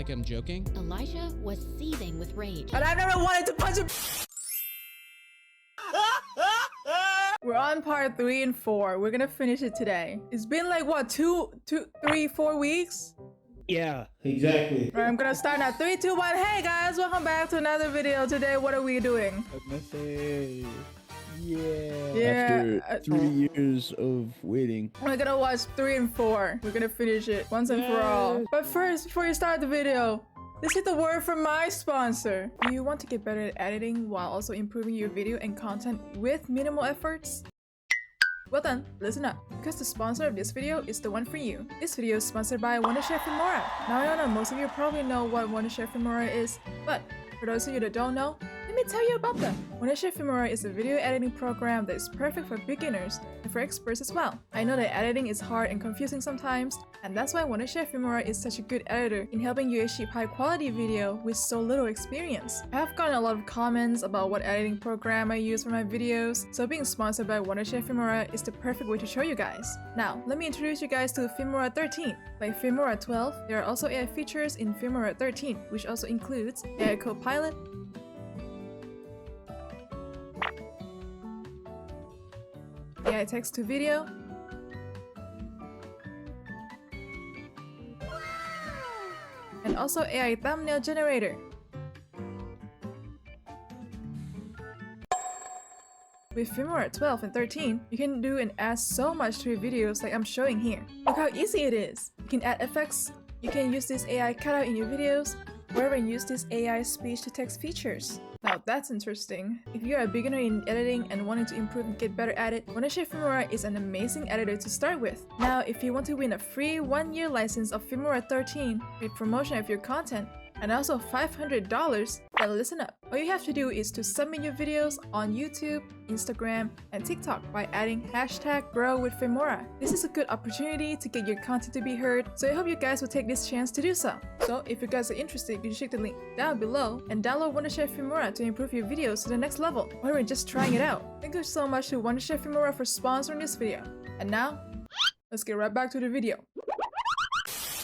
like I'm joking? Elijah was seething with rage. And I never wanted to punch him. We're on part 3 and 4. We're gonna finish it today. It's been like what, 4 weeks? Yeah, exactly. Alright, I'm gonna start now. 3, 2, 1. Hey guys, welcome back to another video. Today, what are we doing? MSA. Yeah. Yeah. After 3 years of waiting. We're gonna watch 3 and 4. We're gonna finish it once and for all. But first, before you start the video, let's hit the word from my sponsor. Do you want to get better at editing while also improving your video and content with minimal efforts? Well then, listen up, because the sponsor of this video is the one for you. This video is sponsored by Wondershare Filmora. Now I know most of you probably know what Wondershare Filmora is, but for those of you that don't know, let me tell you about them. Wondershare Filmora is a video editing program that is perfect for beginners and for experts as well. I know that editing is hard and confusing sometimes, and that's why Wondershare Filmora is such a good editor in helping you achieve high quality video with so little experience. I have gotten a lot of comments about what editing program I use for my videos, so being sponsored by Wondershare Filmora is the perfect way to show you guys. Now, let me introduce you guys to Filmora 13. Like Filmora 12, there are also AI features in Filmora 13, which also includes AI Copilot, AI text to video, and also AI thumbnail generator. With Filmora 12 and 13, you can do and add so much to your videos like I'm showing here. Look how easy it is! You can add effects, you can use this AI cutout in your videos, or even use this AI speech-to-text features. Now that's interesting. If you're a beginner in editing and wanting to improve and get better at it, Wondershare Filmora is an amazing editor to start with. Now, if you want to win a free 1-year license of Filmora 13 with promotion of your content, and also $500, then listen up. All you have to do is to submit your videos on YouTube, Instagram, and TikTok by adding #GrowWithFilmora. This is a good opportunity to get your content to be heard, so I hope you guys will take this chance to do so. So if you guys are interested, you can check the link down below and download Wondershare Filmora to improve your videos to the next level, or even just trying it out. Thank you so much to Wondershare Filmora for sponsoring this video. And now, let's get right back to the video.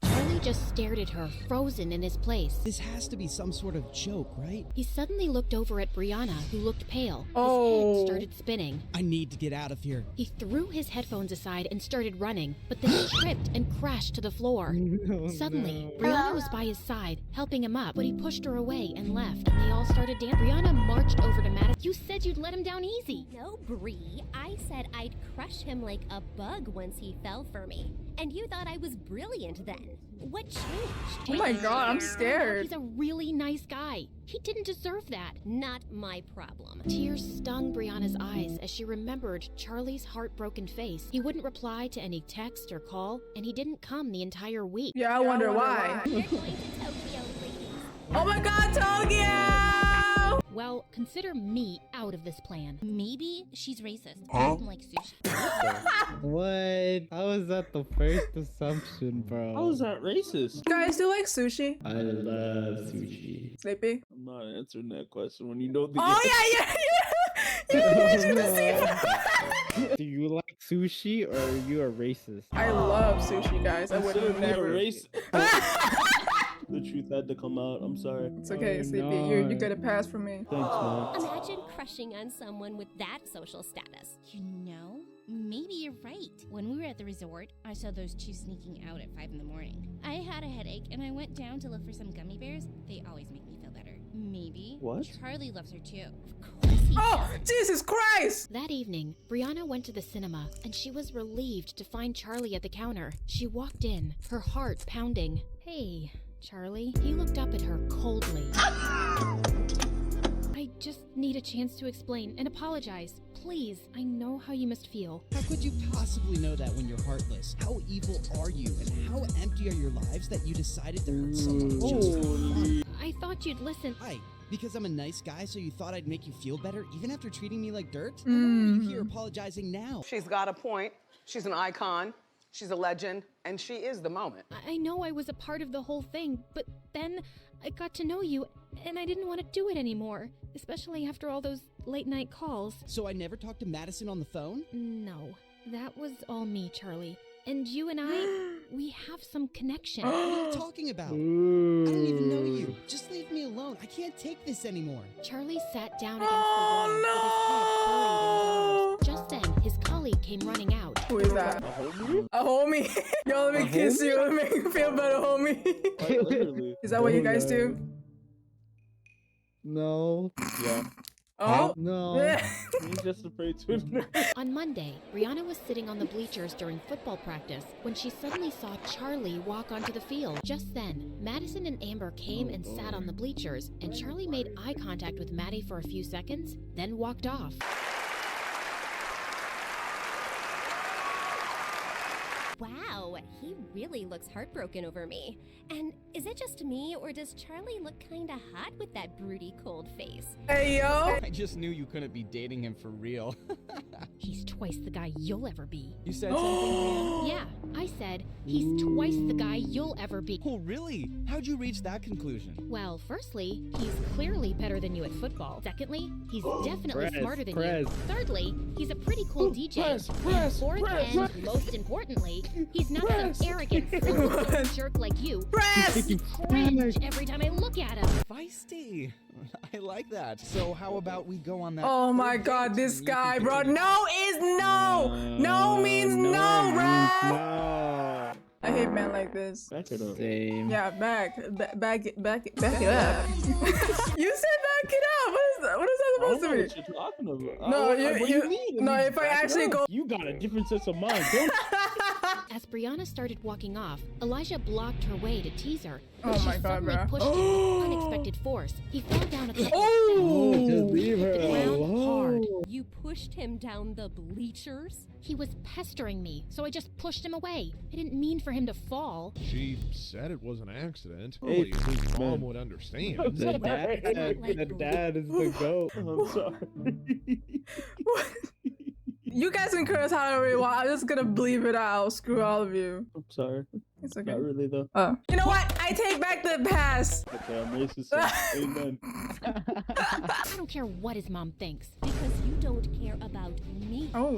Charlie just stared at her, frozen in his place. This has to be some sort of joke, right? He suddenly looked over at Brianna, who looked pale. Oh. His head started spinning. I need to get out of here. He threw his headphones aside and started running, but then he tripped and crashed to the floor. Suddenly, Brianna was by his side, helping him up, but he pushed her away and left. They all started dancing. Brianna marched over to Madison. You said you'd let him down easy. No, Bree. I said I'd crush him like a bug once he fell for me. And you thought I was brilliant then. What changed? Oh my god, I'm scared. He's a really nice guy. He didn't deserve that. Not my problem. Tears stung Brianna's eyes as she remembered Charlie's heartbroken face. He wouldn't reply to any text or call, and he didn't come the entire week. Yeah, I wonder why. We're going to Tokyo, ladies. Oh my god, Tokyo! Well, consider me out of this plan. Maybe she's racist. I don't like sushi. What? How is that the first assumption, bro? How is that racist? Guys, do you like sushi? I love sushi. Sleepy? I'm not answering that question when you know the Oh yeah! You should have seen that. Do you like sushi or are you a racist? I love sushi, guys. I would Consider me a never. race. The truth had to come out. I'm sorry. It's okay, Oh, Sleepy. no. You get a pass from me. Thanks, man. Imagine crushing on someone with that social status. You know, maybe you're right. When we were at the resort, I saw those two sneaking out at 5 in the morning. I had a headache and I went down to look for some gummy bears. They always make me feel better. Maybe What? Charlie loves her too. Of course he Oh, doesn't. Jesus Christ! That evening, Brianna went to the cinema, and she was relieved to find Charlie at the counter. She walked in, her heart pounding. Hey, Charlie. He looked up at her coldly. I just need a chance to explain and apologize. Please, I know how you must feel. How could you possibly know that when you're heartless? How evil are you, and how empty are your lives that you decided to hurt someone just for fun? I thought you'd listen. Hi, because I'm a nice guy, so you thought I'd make you feel better, even after treating me like dirt? Why are you here apologizing now? She's got a point. She's an icon. She's a legend. And she is the moment. I know I was a part of the whole thing, but then I got to know you, and I didn't want to do it anymore, especially after all those late-night calls. So I never talked to Madison on the phone? No, that was all me, Charlie. And you and I, we have some connection. What are you talking about? I don't even know you. Just leave me alone. I can't take this anymore. Charlie sat down against the wall with his head buried in his arms. Just then, his colleague came running out. Who is that? A homie? Yo, let me kiss you. Let me make you feel better, homie. Literally. Is that what you guys do? No. Yeah. Oh? No. He's just afraid to admit. On Monday, Brianna was sitting on the bleachers during football practice when she suddenly saw Charlie walk onto the field. Just then, Madison and Amber came and sat on the bleachers, and Charlie made eye contact with Maddie for a few seconds, then walked off. Wow, he really looks heartbroken over me. And is it just me, or does Charlie look kinda hot with that broody cold face? Hey, yo. I just knew you couldn't be dating him for real. He's twice the guy you'll ever be. You said something, Brianna? Yeah, I said, he's twice the guy you'll ever be. Oh, really? How'd you reach that conclusion? Well, firstly, he's clearly better than you at football. Secondly, he's definitely smarter than you. Thirdly, he's a pretty cool DJ. And fourth, and most importantly, he's not some arrogant, silly jerk like you. Press! Cringe every time I look at him. Feisty. I like that. So how about we go on that? Oh my god, this guy, bro. No is no! No means no, bro! I hate men like this. Back it up. Same. Yeah, back it up. You said back it up. What is that I don't supposed know to what you're talking about. No, what do you mean? no, if I actually go. You got a different sense of mind, don't you? As Brianna started walking off, Elijah blocked her way to tease her. But Oh she my God, suddenly bro. pushed him with unexpected force. He fell down a couple Oh! steps. Just leave her Hit the ground hard. alone. You pushed him down the bleachers? He was pestering me, so I just pushed him away. I didn't mean for him to fall. She said it was an accident. Hey, Only his mom man. would understand. The dad is the goat. I'm sorry. You guys can curse however you want. I'm just gonna bleep it out. Screw all of you. I'm sorry. It's okay. Not really though. Oh. You know what? I take back the pass. Okay, I'm racist. So amen. I don't care what his mom thinks. Because you don't care about me. Oh.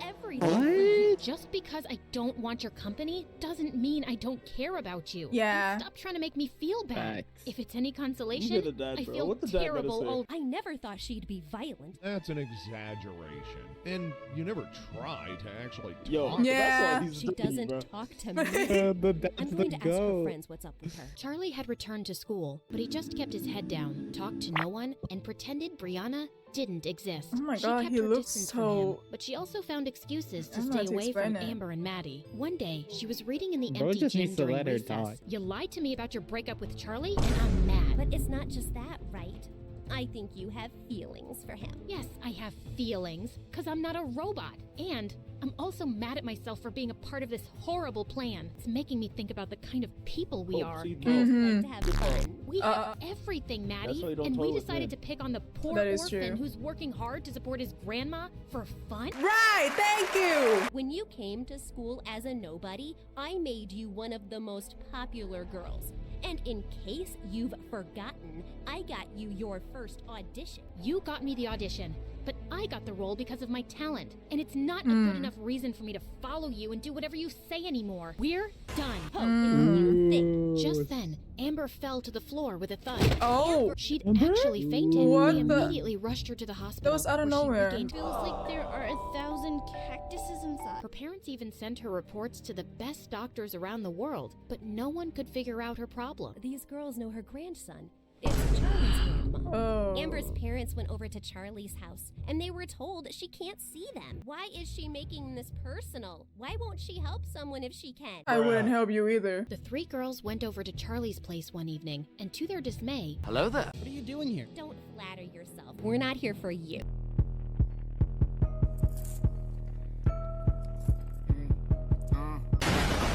Everything. Just because I don't want your company doesn't mean I don't care about you. Yeah. And stop trying to make me feel bad. Facts. If it's any You consolation, hear the dad, I bro. feel What the dad gotta terrible. say? Oh, I never thought she'd be violent. That's an exaggeration. And you never try to actually talk. Yo, Yeah. that's all he's She doing, doesn't bro. talk to me. The dad's I'm the going to ask her goat. friends what's up with her. Charlie had returned to school, but he just kept his head down, talked to no one, and pretended Brianna didn't exist. Oh my She God, kept he her looks distance from him, so- but she also found excuses I to don't know stay how to away from explain it. Amber and Maddie. One day, she was reading in the Bro empty just gym needs to during let her recess. talk. You lied to me about your breakup with Charlie, and I'm mad. But it's not just that, right? I think you have feelings for him. Yes, I have feelings, because I'm not a robot. And I'm also mad at myself for being a part of this horrible plan. It's making me think about the kind of people we Oh, are. see, I'd Mhm. like to have fun. We have everything, Maddie, why you don't and we toy with decided men. to pick on the poor That is orphan true. who's working hard to support his grandma for fun. Right, thank you. When you came to school as a nobody, I made you one of the most popular girls. And in case you've forgotten, I got you your first audition. You got me the audition, but I got the role because of my talent. And it's not a good enough reason for me to follow you and do whatever you say anymore. We're done. Oh, and you think Just then, Amber fell to the floor with a thud. Oh. She'd actually fainted. What They the- immediately rushed her to the hospital. That was out of where she nowhere. regained Feels like there are 1,000 cactuses inside. Her parents even sent her reports to the best doctors around the world, but no one could figure out her problem. these girls know her grandson. It's Charlie's grandma. Oh. Amber's parents went over to Charlie's house, and they were told she can't see them. Why is she making this personal? Why won't she help someone if she can? I wouldn't help you either. The three girls went over to Charlie's place one evening, and to their dismay, Hello there. What are you doing here? Don't flatter yourself. We're not here for you.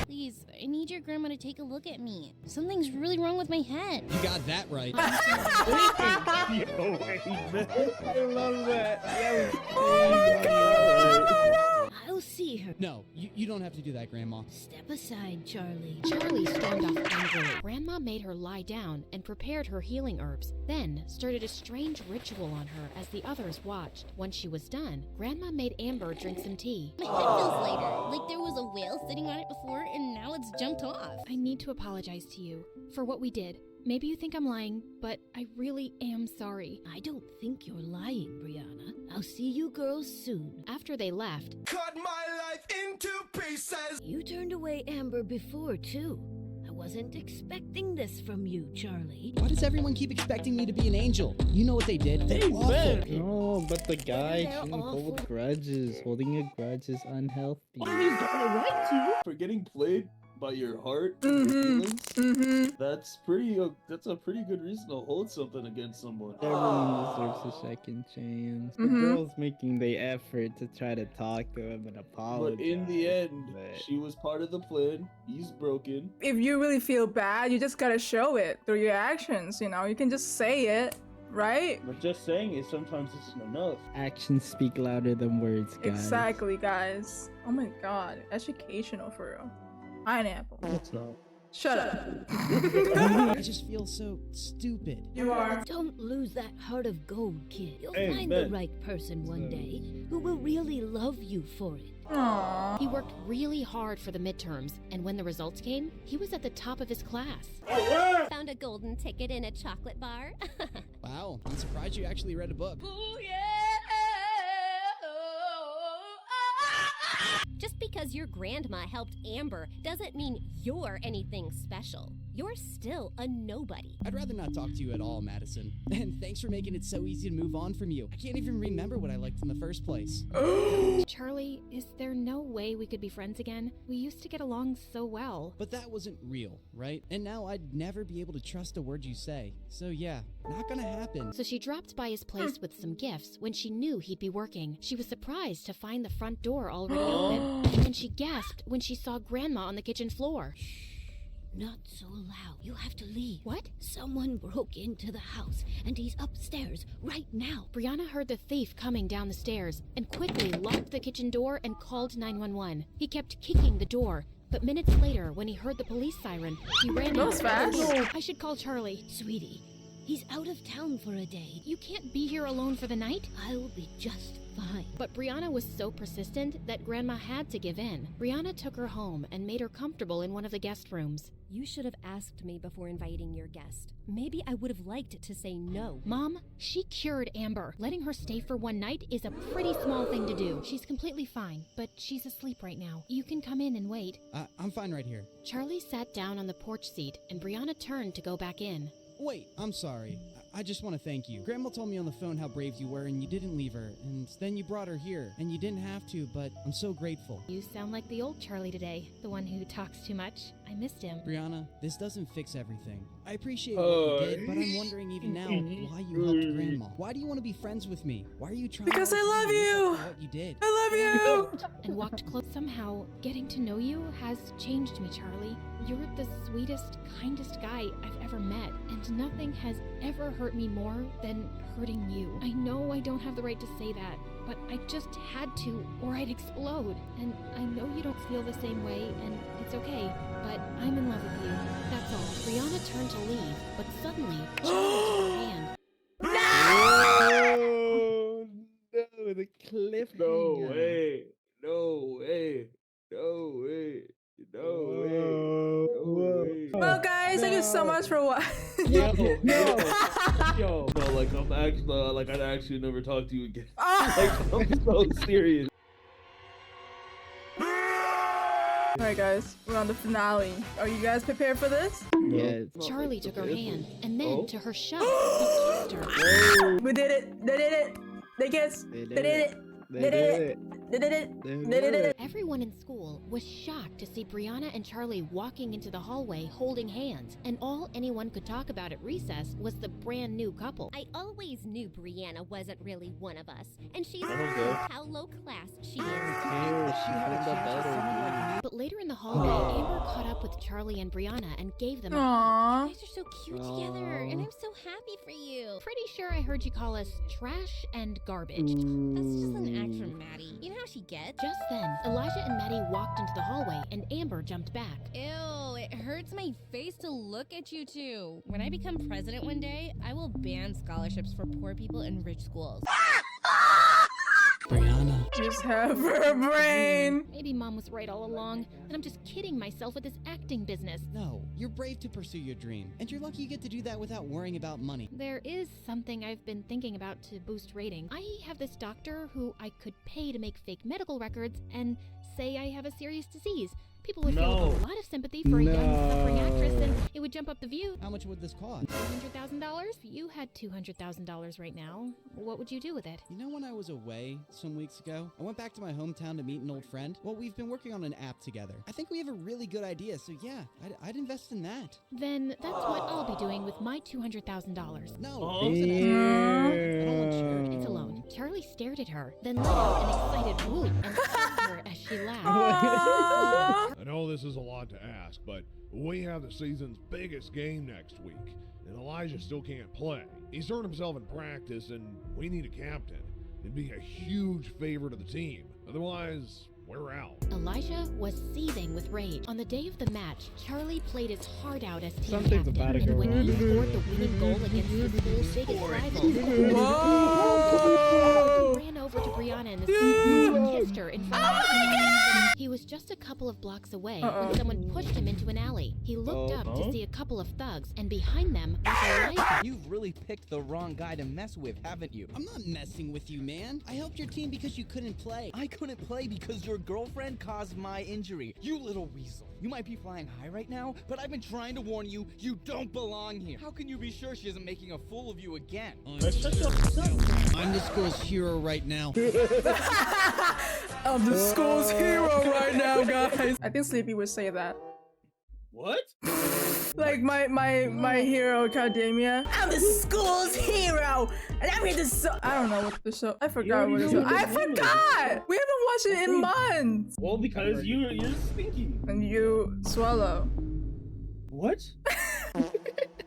Please, I need your grandma to take a look at me. Something's really wrong with my head. You got that right. Yo, I love that. Yeah, Oh my God. go see her. No, you don't have to do that, Grandma. Step aside, Charlie. Charlie stormed off angrily. Grandma made her lie down and prepared her healing herbs, then started a strange ritual on her as the others watched. Once she was done, Grandma made Amber drink some tea. My head feels lighter, like there was a whale sitting on it before and now it's jumped off. I need to apologize to you for what we did. Maybe you think I'm lying, but I really am sorry. I don't think you're lying, Brianna. I'll see you girls soon. After they left, Cut my life into pieces! You turned away Amber before, too. I wasn't expecting this from you, Charlie. Why does everyone keep expecting me to be an angel? You know what they did? They're awful. No, but the guy They're shouldn't awful. hold grudges. Holding a grudge is unhealthy. For getting played by your heart, Mhm. your feelings, Mm-hmm. that's a pretty good reason to hold something against someone. Everyone deserves a second chance. The Mhm. girl's making the effort to try to talk to him and apologize. But in the end, but- she was part of the plan. He's broken. If you really feel bad, you just gotta show it through your actions, you know? You can just say it, right? But just saying it sometimes isn't enough. Actions speak louder than words, guys. Exactly, guys. Oh my god. Educational for real. Pineapple. It's not. Shut up. I just feel so stupid. You are. Don't lose that heart of gold, kid. You'll Hey, find the man. right person one day who will really love you for it. Aww. he worked really hard for the midterms, and when the results came, he was at the top of his class. Found a golden ticket in a chocolate bar. Wow, I'm surprised you actually read a book. Just because your grandma helped Amber doesn't mean you're anything special. You're still a nobody. I'd rather not talk to you at all, Madison. And thanks for making it so easy to move on from you. I can't even remember what I liked in the first place. Charlie, is there no way we could be friends again? We used to get along so well. But that wasn't real, right? And now I'd never be able to trust a word you say. So yeah, not gonna happen. So she dropped by his place with some gifts when she knew he'd be working. She was surprised to find the front door already open. And then she gasped when she saw Grandma on the kitchen floor. Not so loud. You have to leave. What? Someone broke into the house, and he's upstairs right now. Brianna heard the thief coming down the stairs and quickly locked the kitchen door and called 911. He kept kicking the door, but minutes later, when he heard the police siren, he ran That out. was fast. "Oh, I should call Charlie." Sweetie, he's out of town for a day. "You can't be here alone for the night?" I'll be just fine. But Brianna was so persistent that Grandma had to give in. Brianna took her home and made her comfortable in one of the guest rooms. You should have asked me before inviting your guest. Maybe I would have liked to say no. Mom, she cured Amber. Letting her stay for one night is a pretty small thing to do. She's completely fine, but she's asleep right now. You can come in and wait. I'm fine right here. Charlie sat down on the porch seat, and Brianna turned to go back in. Wait, I'm sorry. I just want to thank you. Grandma told me on the phone how brave you were and you didn't leave her, and then you brought her here, and you didn't have to, but I'm so grateful. You sound like the old Charlie today, the one who talks too much. I missed him. Brianna, this doesn't fix everything. I appreciate what you did, but I'm wondering even now why you helped Grandma. Why do you want to be friends with me? Why are you trying Because to I love you. what you did? I love you. And walked close. Somehow, getting to know you has changed me, Charlie. You're the sweetest, kindest guy I've ever met, and nothing has ever hurt me more than hurting you. I know I don't have the right to say that, but I just had to, or I'd explode. And I know you don't feel the same way, and it's okay, but I'm in love with you. That's all. Brianna turned to leave, but suddenly, Charlie took her hand. Oh, no, the cliff. No way. No way. No way. No way. No way. Well, guys, thank you so much for watching. Yo, no, like I'm actually, like I'd actually never talk to you again. Like I'm so serious. Alright, guys, we're on the finale. Are you guys prepared for this? Yes. Charlie took her hand, and then, Oh. to her shock, he kissed her. We did it. They did it. They kissed. They did it. They did it. They did it. They did it. Everyone in school was shocked to see Brianna and Charlie walking into the hallway holding hands, and all anyone could talk about at recess was the brand new couple. I always knew Brianna wasn't really one of us, and she's Okay. how low class she is. She had a chance with someone like me. But later in the hallway, Amber caught up with Charlie and Brianna and gave them a hug. Aww. You guys are so cute together, and I'm so happy for you. Pretty sure I heard you call us trash and garbage. That's just an act from Maddie. You know how she gets. Just then, Elijah and Maddie walked into the hallway and Amber jumped back. Ew, it hurts my face to look at you two. When I become president one day, I will ban scholarships for poor people in rich schools. Brianna. Just have her brain. Maybe Mom was right all along, and I'm just kidding myself with this acting business. No, you're brave to pursue your dream, and you're lucky you get to do that without worrying about money. There is something I've been thinking about to boost rating. I have this doctor who I could pay to make fake medical records and say I have a serious disease. People would feel a lot of sympathy for a young, suffering actress, and it would jump up the view. How much would this cost? $200,000? If you had $200,000 right now, what would you do with it? You know, when I was away some weeks ago, I went back to my hometown to meet an old friend. Well, we've been working on an app together. I think we have a really good idea, so yeah, I'd invest in that. Then that's what I'll be doing with my $200,000. No, I don't want charity. It's a loan. Charlie stared at her, then let out an excited whoop and hugged her as she laughed. I know this is a lot to ask, but we have the season's biggest game next week, and Elijah still can't play. He's hurt himself in practice, and we need a captain. It'd be a huge favor to the team. Otherwise, we're out. Elijah was seething with rage. On the day of the match, Charlie played his heart out as team Something's captain, about to and go when wrong. he scored the winning goal against the school's biggest rival, he ran over to Brianna in the stands and kissed her in front of everyone. He was just a couple of blocks away when someone pushed him into an alley. He looked up to see a couple of thugs, and behind them was Elijah. You've really picked the wrong guy to mess with, haven't you? I'm not messing with you, man. I helped your team because you couldn't play. I couldn't play because your girlfriend caused my injury. You little weasel. You might be flying high right now, but I've been trying to warn you, you don't belong here. How can you be sure she isn't making a fool of you again? I'm the school's hero right now. I'm the school's hero right now, guys. I think Sleepy would say that. What? Like my hero Academia. I'm the school's hero, and I'm here to I don't know what the show. I forgot what it is. I forgot. We haven't watched it in months. Well, because you're stinky. And you swallow. What?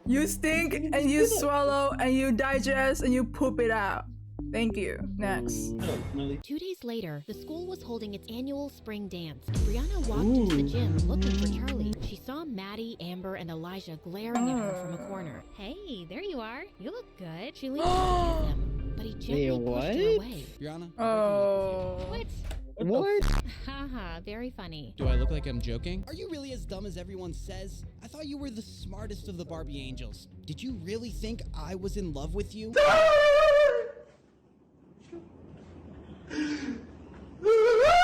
You stink and you swallow and you digest and you poop it out. Thank you. Next. 2 days later, the school was holding its annual spring dance. Brianna walked into the gym looking for Charlie. She saw Maddie, Amber, and Elijah glaring at her from a corner. Hey, there you are. You look good. She leaned to kiss him, but he gently pushed her away. Brianna? What? What? Haha, very funny. Do I look like I'm joking? Are you really as dumb as everyone says? I thought you were the smartest of the Barbie angels. Did you really think I was in love with you?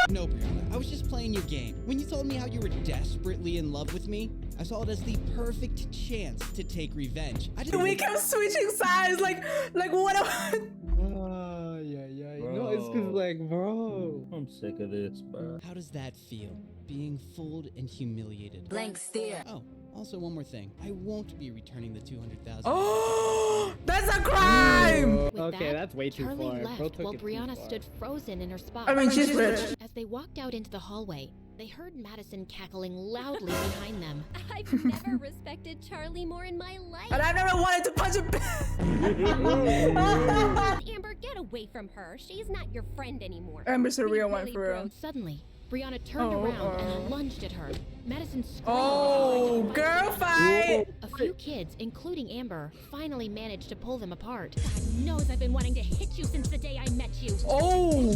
No, Brianna, I was just playing your game. When you told me how you were desperately in love with me, I saw it as the perfect chance to take revenge. We kept switching sides, like what? Yeah. No, it's cause like, bro. I'm sick of this, bro. How does that feel? Being fooled and humiliated. Blank stare. Oh, also one more thing. I won't be returning the $200,000. Oh, that's a crime! With Okay, that, that's way too Charlie far. left Bro took while it too Brianna far. stood frozen in her spot. I mean, she's rich. As they walked out into the hallway, they heard Madison cackling loudly behind them. I've never respected Charlie more in my life. And I never wanted to punch him. Amber, get away from her. She's not your friend anymore. Amber's a We real one really for real. broke. Suddenly, Brianna turned around and lunged at her. Madison screamed. Oh, girl fight! A few kids, including Amber, finally managed to pull them apart. God knows I've been wanting to hit you since the day I met you. Oh,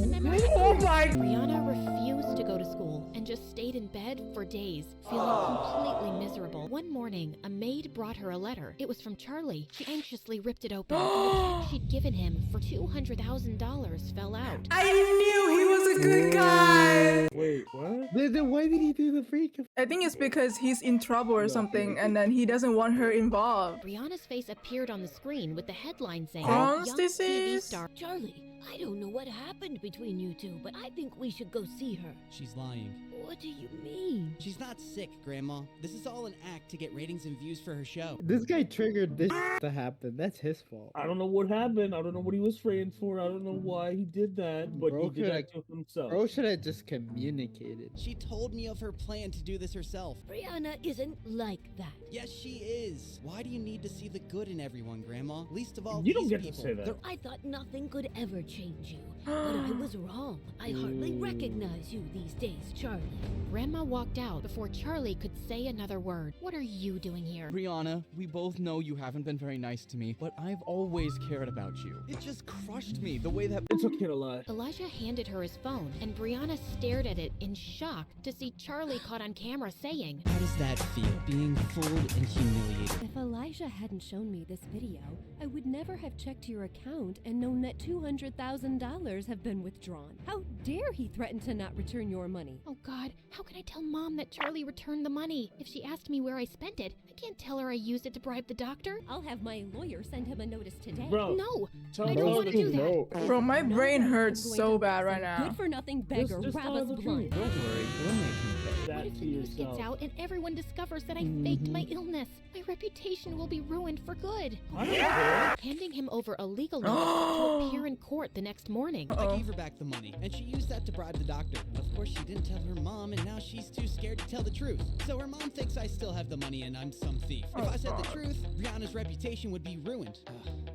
oh my! Brianna refused to go to school and just stayed in bed for days, feeling completely miserable. One morning, a maid brought her a letter. It was from Charlie. She anxiously ripped it open, and the check she'd given him for $200,000 fell out. I knew he was a good guy! Wait, what? Then why did he do the freak? I think it's because he's in trouble or something, and then he doesn't want her involved. Brianna's face appeared on the screen with the headline saying, Crohn's "Young TV disease? star Charlie, I don't know what happened between you two, but I think we should go see her. She's lying. What do you mean? She's not sick, Grandma. This is all an act to get ratings and views for her show. This guy triggered this to happen. That's his fault. I don't know what happened. I don't know what he was praying for. I don't know why he did that, but Bro he did that to himself. Bro should have just communicated. She told me of her plan to do this herself. Brianna isn't like that. Yes, she is. Why do you need to see the good in everyone, Grandma? Least of all You don't these get people. to say that. They're I thought nothing could ever change you, but I was wrong. I hardly recognize you these days, Charlie. Grandma walked out before Charlie could say another word. What are you doing here? Brianna, we both know you haven't been very nice to me, but I've always cared about you. It just crushed me the way that— It's okay to lie. Elijah handed her his phone, and Brianna stared at it in shock to see Charlie caught on camera saying, How does that feel, being fooled and humiliated? If Elijah hadn't shown me this video, I would never have checked your account and known that $200,000 have been withdrawn. How dare he threaten to not return your money? Oh God, how can I tell Mom that Charlie returned the money? If she asked me where I spent it, I can't tell her I used it to bribe the doctor. I'll have my lawyer send him a notice today. Bro, No, tell I him don't the want to truth. do that. Bro, my brain hurts I'm going so to bad let right some now. Good for nothing beggar Just rob tell us the truth. blind. Don't worry, we'll make him pay. What That if to the news gets yourself. out and everyone discovers that I faked my illness? My reputation will be ruined for good. I don't care. Handing him over a legal notice to appear in court the next morning. I gave her back the money, and she used that to bribe the doctor. Of course, she didn't tell her mom, and now she's too scared to tell the truth. So her mom thinks I still have the money and I'm some thief. If I said the truth, Brianna's reputation would be ruined.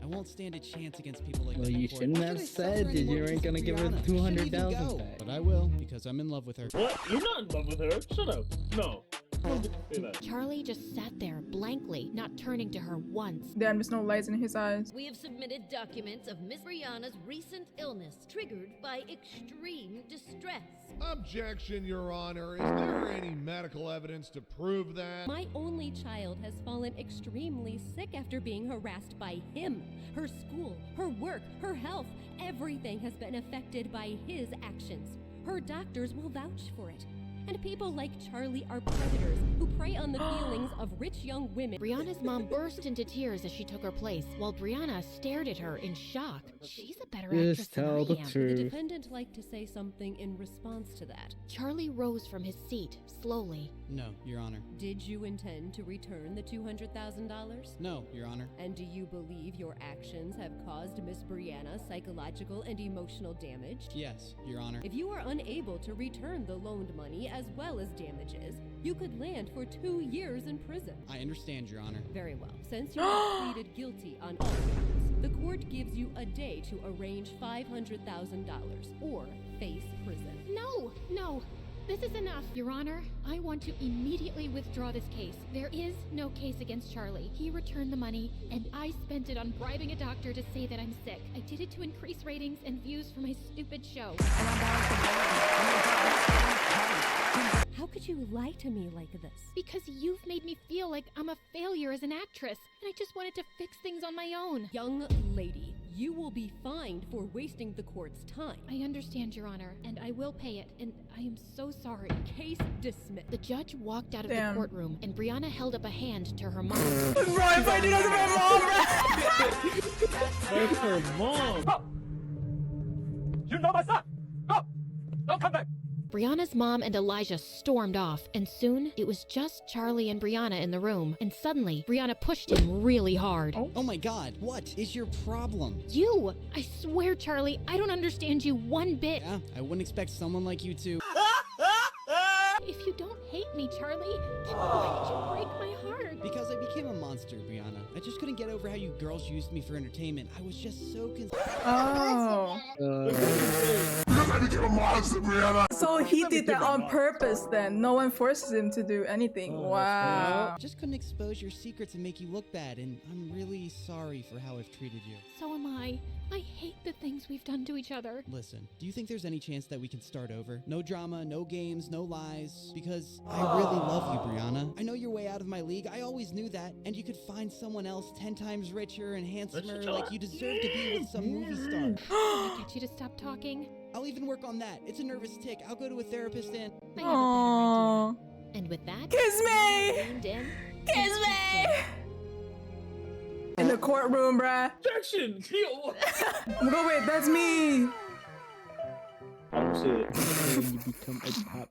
I won't stand a chance against people like Well, that. you in court. shouldn't How have can I sell her said that anymore you weren't because gonna of give her Brianna? She shouldn't even 200,000 go. back. But I will, because I'm in love with her. What? You're not in love with her. Shut up. No. Don't say that. Charlie just sat there blankly, not turning to her once. Damn, there's no lights in his eyes. We have submitted documents of Miss Brianna's recent illness triggered by extreme distress. Objection, Your Honor. Is there any medical evidence to prove that? My only child has fallen extremely sick after being harassed by him. Her school, her work, her health, everything has been affected by his actions. Her doctors will vouch for it. And people like Charlie are predators who prey on the feelings of rich young women. Brianna's mom burst into tears as she took her place, while Brianna stared at her in shock. She's a better actress Just than tell I the am. Would the truth. defendant like to say something in response to that? Charlie rose from his seat, slowly. No, Your Honor. Did you intend to return the $200,000? No, Your Honor. And do you believe your actions have caused Miss Brianna psychological and emotional damage? Yes, Your Honor. If you are unable to return the loaned money as well as damages, you could land for 2 years in prison. I understand, Your Honor. Very well. Since you have pleaded guilty on all counts, the court gives you a day to arrange $500,000 or face prison. No, no. This is enough, Your Honor. I want to immediately withdraw this case. There is no case against Charlie. He returned the money, and I spent it on bribing a doctor to say that I'm sick. I did it to increase ratings and views for my stupid show. How could you lie to me like this? Because you've made me feel like I'm a failure as an actress, and I just wanted to fix things on my own. Young lady, you will be fined for wasting the court's time. I understand, Your Honor, and I will pay it, and I am so sorry. Case dismissed. The judge walked out of Damn. the courtroom, and Brianna held up a hand to her mom. Bro, if I did that to my mom, That's her mom. You know my son! Go! Don't come back! Brianna's mom and Elijah stormed off, and soon it was just Charlie and Brianna in the room. And suddenly, Brianna pushed him really hard. Oh my God, what is your problem? You! I swear, Charlie, I don't understand you one bit. Yeah, I wouldn't expect someone like you to. If you don't hate me, Charlie, then why did you break my heart? Because I became a monster, Brianna. I just couldn't get over how you girls used me for entertainment. I was just so Oh. I became a monster, Brianna. So he did that on purpose then. No one forces him to do anything. Wow. I just couldn't expose your secrets and make you look bad, and I'm really sorry for how I've treated you. So am I. I hate the things we've done to each other. Listen, do you think there's any chance that we can start over? No drama, no games, no lies. Because I really love you, Brianna. I know you're way out of my league. I always knew that. And you could find someone else 10 times richer and handsomer, like you deserve to be with some movie star. Can I get you to stop talking? I'll even work on that. It's a nervous tick. I'll go to a therapist and... I have a better Aww. idea. And with that, Kiss me! leaned in. Kiss me! In the courtroom, bruh. Objection! Go wait, that's me. I don't see it. When you become a top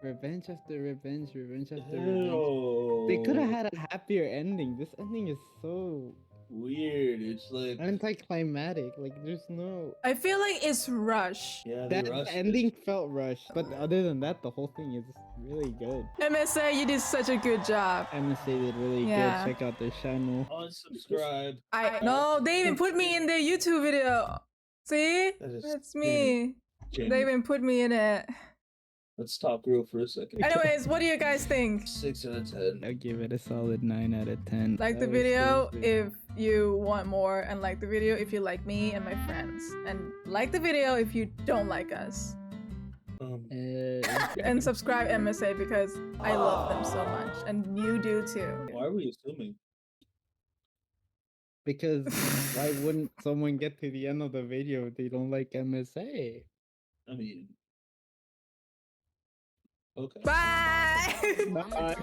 revenge after revenge, revenge after revenge. Ew. They could have had a happier ending. This ending is so weird. It's like anticlimactic. Like there's no. I feel like it's rushed. yeah, That they rushed it. ending felt rushed, but other than that, the whole thing is really good. MSA, you did such a good job. MSA did really Yeah. good. Check out their channel. Unsubscribe. No, they even put me in their YouTube video. See? That is That's me. Jamie. They even put me in it. Let's talk real for a second. Anyways, what do you guys think? 6 out of 10. I'll give it a solid 9 out of 10. Like the That was video seriously- if you want more, and like the video if you like me and my friends, and like the video if you don't like us, and subscribe MSA because I love them so much and you do too. Why are we assuming? Because why wouldn't someone get to the end of the video if they don't like MSA? I mean, okay. Bye. Bye.